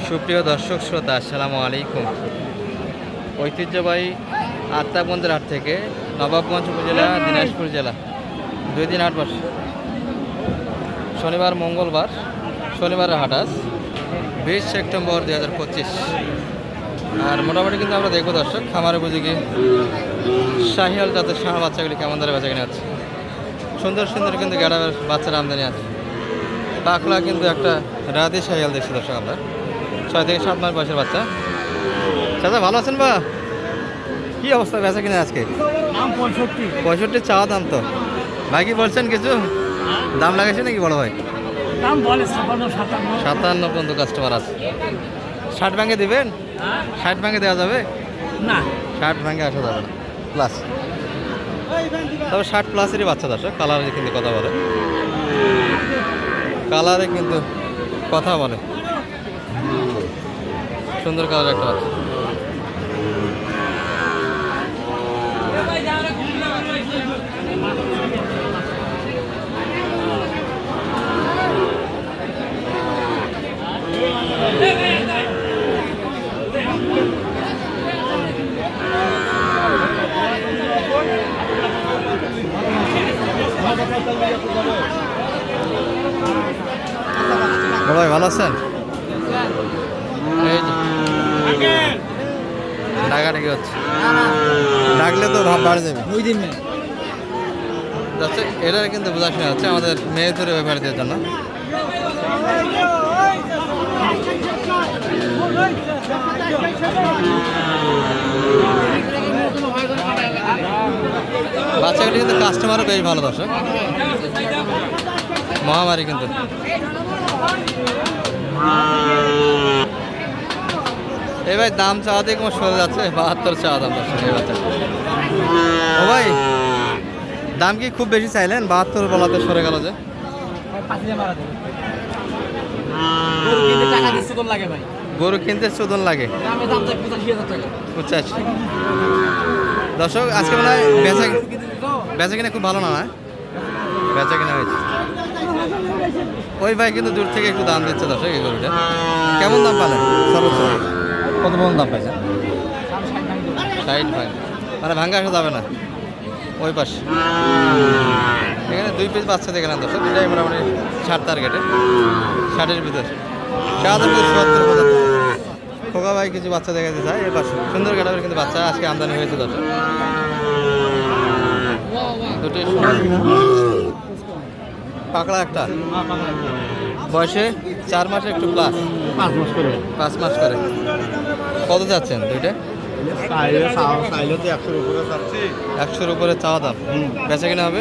সুপ্রিয় দর্শক শ্রোতা, আসসালামু আলাইকুম। ঐতিহ্যবাহী আত্মাগঞ্জের হাট থেকে নবাবগঞ্জ উপজেলা, দিনাজপুর জেলা 2 দিন হাট বসে। শনিবার, মঙ্গলবার। শনিবারের হাট আজ 20 সেপ্টেম্বর 2025। আর মোটামুটি কিন্তু আমরা দেখবো দর্শক, খামারে উপযোগী শাহিয়াল জাতের ষাঁড় বাচ্চাগুলি কেমন ধরে বেচা কিনে আছে। সুন্দর সুন্দর কিন্তু গ্যাডাবের বাচ্চার আমদানি আছে। পাকলা কিন্তু একটা রাধে শাহিয়াল দেখছি দর্শক আমরা, 6 থেকে 7 মাস বয়সের বাচ্চা। চাচা ভালো আছেন বা? কি অবস্থা বেচা কিনে আজকে? 65 চাওয়া দাম তো। ভাই কি বলছেন, কিছু দাম লাগাইছে নাকি বড় ভাই? দাম বলে 57 পর্যন্ত কাস্টমার আছে। 60 ভাঙে দিবেন? 60 ভাঙে দেওয়া যাবে না? 60 ভাঙে আসা যাবে না, প্লাস। তবে 60 প্লাসেরই বাচ্চা দর্শক। কালারে কিন্তু কথা বলে, কালারে কিন্তু কথা বলে। সুন্দর কালার একটা বাচ্চা। ভাই ভালো আছেন? এই যে ডাকাডাকি হচ্ছে, ডাকলে তো ভাব বাড়ে যাবে। ওই দিন যাচ্ছে এটা কিন্তু বোঝাশোনা হচ্ছে আমাদের মেয়েদের ব্যাপারীদের জন্য। বাচ্চাগুলি কিন্তু কাস্টমারও বেশ ভালো দর্শক। মহামারী কিন্তু এই ভাই দাম চাওয়া দিয়ে কোনো সরে যাচ্ছে। 72 চাওয়া দাম দর্শক এই বাচ্চা। ও ভাই দাম কি খুব বেশি চাইলেন? 72 বলাতে সরে গেল যে। গরু কিনতে চোদন লাগে। 85। দর্শক আজকে মনে হয় বেচা কিনা খুব ভালো না, বেচা কিনা হয়েছে। ওই ভাই কিন্তু দূর থেকে একটু দাম দিচ্ছে দর্শক এই গরুটা। কেমন দাম পালেন সর্বোচ্চ? কত পর্যন্ত দাম পাইছেন? 60 ভাই, মানে ভাঙ্গা আসা যাবে না। ওই পাশে এখানে 2 পিস বাচ্চা দেখলাম দর্শক, দুটাই মোটামুটি 60 টার্গেটে, 60-এর ভিতর। 70 খোকা ভাই কিছু বাচ্চা দেখাতে চায় এর পাশে। সুন্দর কাটাবের কিন্তু বাচ্চা আজকে আমদানি হয়েছে দর্শক। দুটোই পাকড়া একটা, বয়সে 4 মাসে একটু প্লাস, 5 মাস করে। কত যাচ্ছেন দুইটা? 100-র উপরে চাওয়া দাম। বেচা কিনা হবে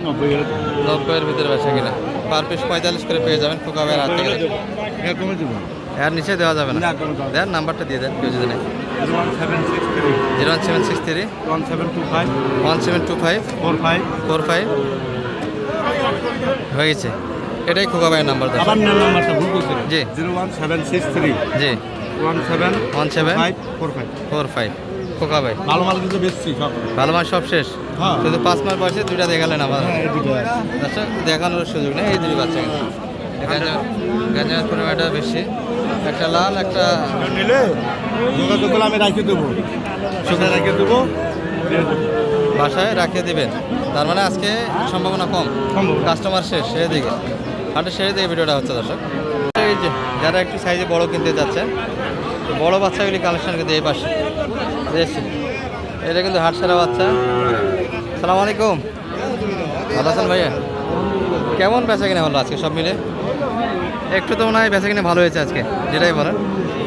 90-এর ভিতরে বেচা কিনা। পার পিস 45 করে পেয়ে যাবেন খোকা ভাইয়ের হাত থেকে। এর নিচে দেওয়া যাবে না। দেন নাম্বারটা দিয়ে দেন কেউ যদি নেই। 01763 1725 45 হয়ে গেছে। এটাই খোকা ভাইয়ের নাম্বার। জি 01763 জি 1745 খোকা ভাই। ভালো মাল কিন্তু বেশি সব, ভালো মাস সব শেষ। শুধু 5 মাস বয়সে 2টা দেখালেন আমার। আচ্ছা দেখানোর সুযোগ নেই, এই 2 বাচ্চা কিন্তু গাঁজার পরিমাণটা বেশি। একটা লাল, একটা নিলে যোগাযোগ করলে আমি রাখিয়ে দেবো, সুখে রাখিয়ে দেবো, বাসায় রাখিয়ে দেবেন। তার মানে আজকে সম্ভাবনা কম, কাস্টমার শেষ সেদিকে হাটে, সেদিকে ভিডিওটা হচ্ছে দর্শক। এই যে যারা একটু সাইজে বড় কিনতে যাচ্ছেন, বড় বাচ্চাগুলি কালেকশন কিন্তু এই পাশে দেখছি। এটা কিন্তু হাট সারা বাচ্চা। সালাম আলাইকুম, ভালো আছেন ভাইয়া? কেমন বেচা কিনা হলো আজকে সব মিলে? একটু তো মনে হয় বেচা কিনে ভালো হয়েছে আজকে, যেটাই বলেন।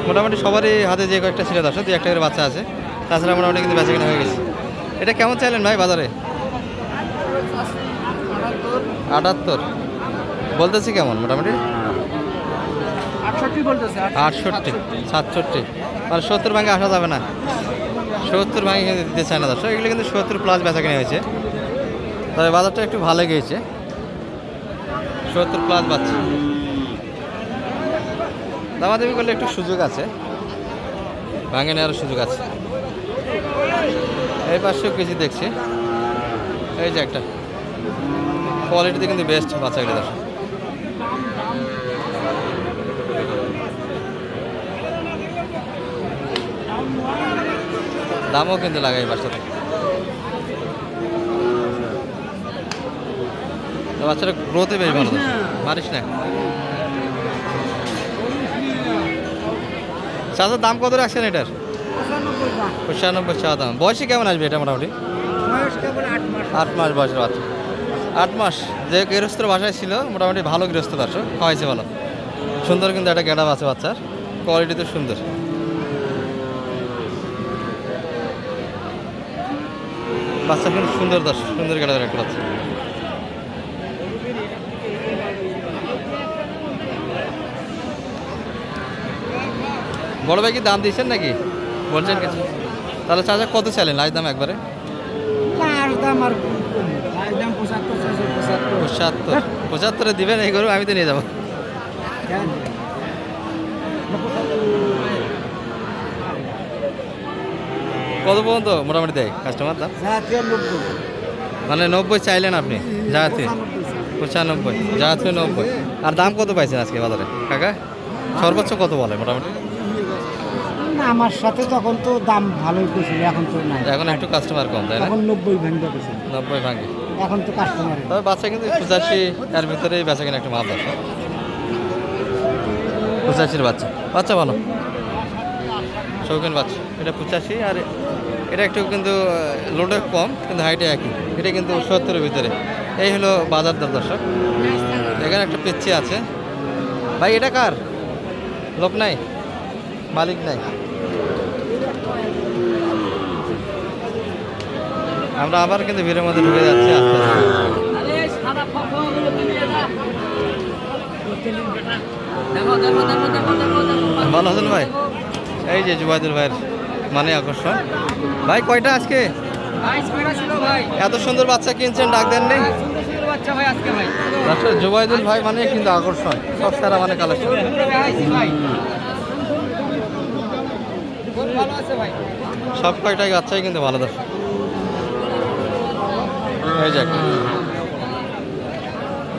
মোটামুটি সবারই হাতে যে কয়েকটা ছিল দর্শক, 2-1 করে বাচ্চা আছে। তাছাড়া মোটামুটি কিন্তু বেচা কিনা হয়ে গেছে। এটা কেমন চাইলেন ভাই বাজারে? 78 বলতেছি। কেমন মোটামুটি 68 67, মানে 70 ভাঙে আসা যাবে না। 70 ভাঙে কিন্তু দিতে চায় না দর্শক। এগুলো কিন্তু 70 প্লাস বেচা কিনা হয়েছে। তবে বাজারটা একটু ভালো গিয়েছে, 70 প্লাস বাচ্চা। দামাদামি করলে একটু সুযোগ আছে, ভাঙে নেওয়ার সুযোগ আছে। এই পাশেও কিছু দেখছি, এই যে একটা কোয়ালিটিতে কিন্তু বেস্ট বাচ্চাগুলো দর্শক। দামও কিন্তু লাগে এই বাচ্চাটা। বাচ্চাটা গ্রোথে বেশ ভালো, মারিস না। চাচা দাম কত রাখছেন এটার? 95 চা দাম। বয়সে কেমন আসবে এটা মোটামুটি? 8 মাস বয়সের বাচ্চা। 8 মাস যে গৃহস্থর বাসায় ছিল মোটামুটি ভালো গৃহস্থ দর্শক, খাওয়াইছে ভালো, সুন্দর কিন্তু একটা গেটআপ আছে বাচ্চার, কোয়ালিটি তো সুন্দর। বাচ্চা কিন্তু সুন্দর দর্শক, সুন্দর গেটআপের একটা বাচ্চা। বড় ভাই কি দাম দিয়েছেন নাকি বলছেন কিছু? তাহলে চাচা কত চাইলেন লাইট দাম একবারে? 75 দিবেন এই গরু? আমি তো নিয়ে যাবো। কত পর্যন্ত মোটামুটি দেয় কাস্টমার দাম? মানে 90 চাইলেন আপনি? যাতে 95, যাতে 90। আর দাম কত পাইছেন আজকে বাজারে কাকা? সর্বোচ্চ কত বলে মোটামুটি? আমার সাথে তখন তো দাম ভালোই পেয়েছিল, এখন তো নাই। এখন একটু কাস্টমার কম, তাই না? এখন 90 ভেঙে পেয়েছিল, 90 ভাঙে। এখন তো কাস্টমার। তবে বাচ্চা কিন্তু 85 এর ভিতরেই বেচা কিনা একটা মাপ আছে। 85 বাচ্চা, বাচ্চা ভালো, শৌখিন বাচ্চা। এটা 85, আর এটা একটু কিন্তু লোডে কম, কিন্তু হাইটে একই। এটা কিন্তু 70-এর ভিতরে। এই হলো বাজার দর দর্শক। এখানে একটা পিচ্ছি আছে। ভাই এটা কার? লোক নাই, মালিক নাই। আমরা আবার কিন্তু ভিড়ের মধ্যে ঢুকে যাচ্ছি আস্তে আস্তে। ভালো আছেন ভাই? এই যে জুবাইদুল ভাইয়ের মানে আকর্ষণ। ভাই কয়টা আজকে? এত সুন্দর বাচ্চা কিনছেন, ডাক দেন নেই? জুবাইদুল ভাই মানে কিন্তু আকর্ষণ, সব সারা মানে কালেকশন। সব কয়টাই বাচ্চাই কিন্তু ভালো দর্শক। এই যাক,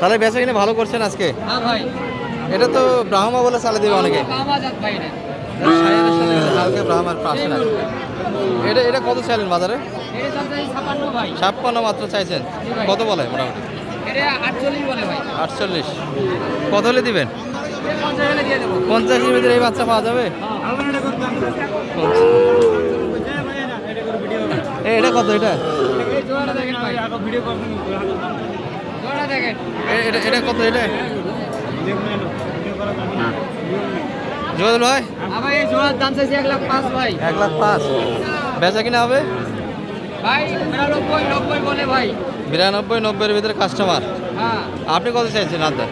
তাহলে বেচা কিনে ভালো করছেন আজকে? এটা তো ব্রাহ্মা বলে চালে দেবে অনেকে। হালকা ব্রাহ্মার পাশে না। এটা এটা কত চাইলেন বাজারে? 56 মাত্র চাইছেন। কত বলে মোটামুটি? 48। কত হলে দিবেন? 50-এর ভিতরে এই বাচ্চা পাওয়া যাবে? এটা কত? এটা এটা কত? এটা জোয়াল ভাই 1,05,000 ভাই। 1,05,000 বেচা কিনা হবে? 92-90-এর ভিতরে কাস্টমার। আপনি কত চাইছেন? আদা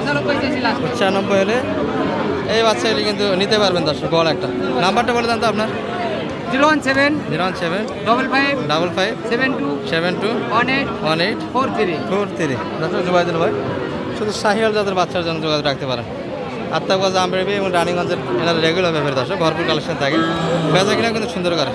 95 হলে এই বাচ্চা এলে কিন্তু নিতে পারবেন দর্শক। বল একটা নাম্বারটা বলে দেন তো আপনার। 017 55 72 18 43 দর্শক জুবাইদুল ভাই শুধু শাহিওয়াল জাতের বাচ্চার জন্য যোগাযোগ রাখতে পারেন। আত্মাগঞ্জ, আমরেবি এবং রানীগঞ্জের এনার রেগুলার ব্যাপারে দর্শক ভরপুর কালেকশন থাকে, বেচা কিনা কিন্তু সুন্দর করে।